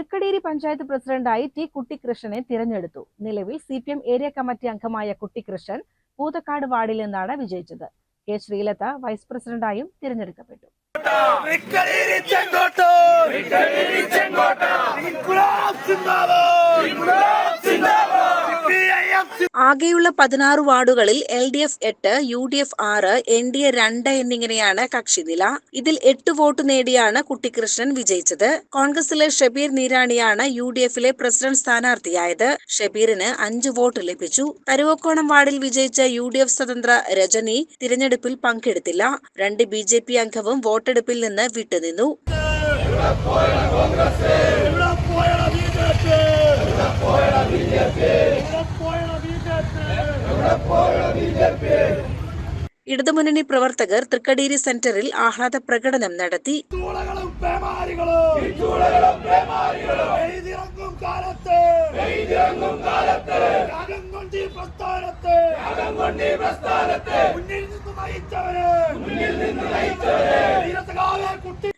തൃക്കടീരി പഞ്ചായത്ത് പ്രസിഡന്റായി ടി കുട്ടിക്കൃഷ്ണനെ തിരഞ്ഞെടുത്തു. നിലവിൽ CPM ഏരിയ കമ്മിറ്റി അംഗമായ കുട്ടിക്കൃഷ്ണൻ പൂതക്കാട് വാർഡിൽ നിന്നാണ് വിജയിച്ചത്. കെ ശ്രീലത വൈസ് പ്രസിഡന്റായും തിരഞ്ഞെടുക്കപ്പെട്ടു. ആകെയുള്ള 16 വാർഡുകളിൽ LDF 8, UDF 6, NDA 2 എന്നിങ്ങനെയാണ് കക്ഷിനില. ഇതിൽ 8 വോട്ട് നേടിയാണ് കുട്ടിക്കൃഷ്ണൻ വിജയിച്ചത്. കോൺഗ്രസിലെ ഷബീർ നീരാണിയാണ് UDFിലെ പ്രസിഡന്റ് സ്ഥാനാർത്ഥിയായത്. ഷബീറിന് 5 വോട്ട് ലഭിച്ചു. തരുവക്കോണം വാർഡിൽ വിജയിച്ച UDF സ്വതന്ത്ര രജനി തിരഞ്ഞെടുപ്പിൽ പങ്കെടുത്തില്ല. 2 BJP അംഗവും വോട്ടെടുപ്പിൽ നിന്ന് വിട്ടുനിന്നു. ഇടതുമുന്നണി പ്രവർത്തകർ തൃക്കടീരി സെന്ററിൽ ആഹ്ലാദ പ്രകടനം നടത്തി.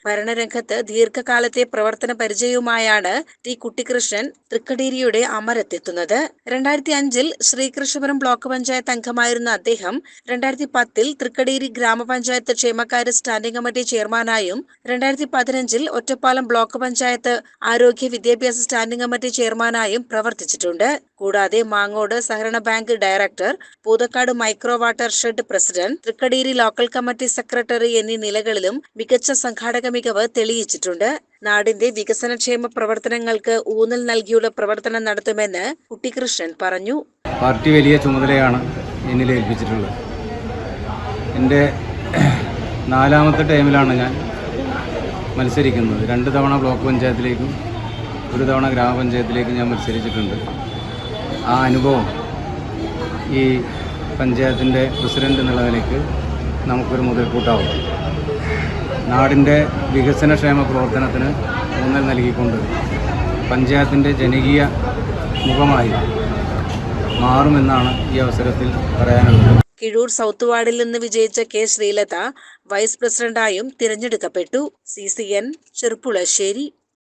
ഭരണരംഗത്ത് ദീർഘകാലത്തെ പ്രവർത്തന പരിചയവുമായാണ് ടി കുട്ടിക്കൃഷ്ണൻ തൃക്കടീരിയുടെ അമരത്തെത്തുന്നത്. 2005 ശ്രീകൃഷ്ണപുരം ബ്ലോക്ക് പഞ്ചായത്ത് അംഗമായിരുന്ന അദ്ദേഹം 2010 തൃക്കടീരി ഗ്രാമപഞ്ചായത്ത് ക്ഷേമകാര്യ സ്റ്റാൻഡിംഗ് കമ്മിറ്റി ചെയർമാനായും 2015 ഒറ്റപ്പാലം ബ്ലോക്ക് പഞ്ചായത്ത് ആരോഗ്യ വിദ്യാഭ്യാസ സ്റ്റാൻഡിംഗ് കമ്മിറ്റി ചെയർമാനായും പ്രവർത്തിച്ചിട്ടുണ്ട്. കൂടാതെ മാങ്ങോട് സഹകരണ bank director, Poothakkad micro watershed president, Thrikkadeeri local committee secretary എന്നീ നിലകളിലും മികച്ച സംഘാടക മികവ് തെളിയിച്ചിട്ടുണ്ട്. നാടിന്റെ വികസനക്ഷേമ പ്രവർത്തനങ്ങൾക്ക് ഊന്നൽ നൽകിയുള്ള പ്രവർത്തനം നടത്തുമെന്ന് കുട്ടിക്കൃഷ്ണൻ പറഞ്ഞു. പാർട്ടി വലിയ ചുമതലയാണ് എന്നിൽ ഏൽപ്പിച്ചിട്ടുള്ളത്. എൻ്റെ 4ാമത്തെ ടൈമിലാണ് ഞാൻ മത്സരിക്കുന്നത്. 2 തവണ ബ്ലോക്ക് പഞ്ചായത്തിലേക്കും 1 തവണ ഗ്രാമപഞ്ചായത്തിലേക്കും ഞാൻ മത്സരിച്ചിട്ടുണ്ട്. ആ അനുഭവം ഈ പഞ്ചായത്തിൻ്റെ പ്രസിഡന്റ് എന്നുള്ള നിലയ്ക്ക് നമുക്കൊരു മുതൽക്കൂട്ടാവും. നാടിൻ്റെ വികസനക്ഷേമ പ്രവർത്തനത്തിന് ഊന്നൽ നൽകിക്കൊണ്ട് പഞ്ചായത്തിൻ്റെ ജനകീയ മുഖമായി മാറുമെന്നാണ് ഈ അവസരത്തിൽ പറയാനുള്ളത്. കിഴൂർ സൗത്ത് വാർഡിൽ നിന്ന് വിജയിച്ച കെ ശ്രീലത വൈസ് പ്രസിഡന്റായും തിരഞ്ഞെടുക്കപ്പെട്ടു. CCN ചെറുപ്പുളശ്ശേരി.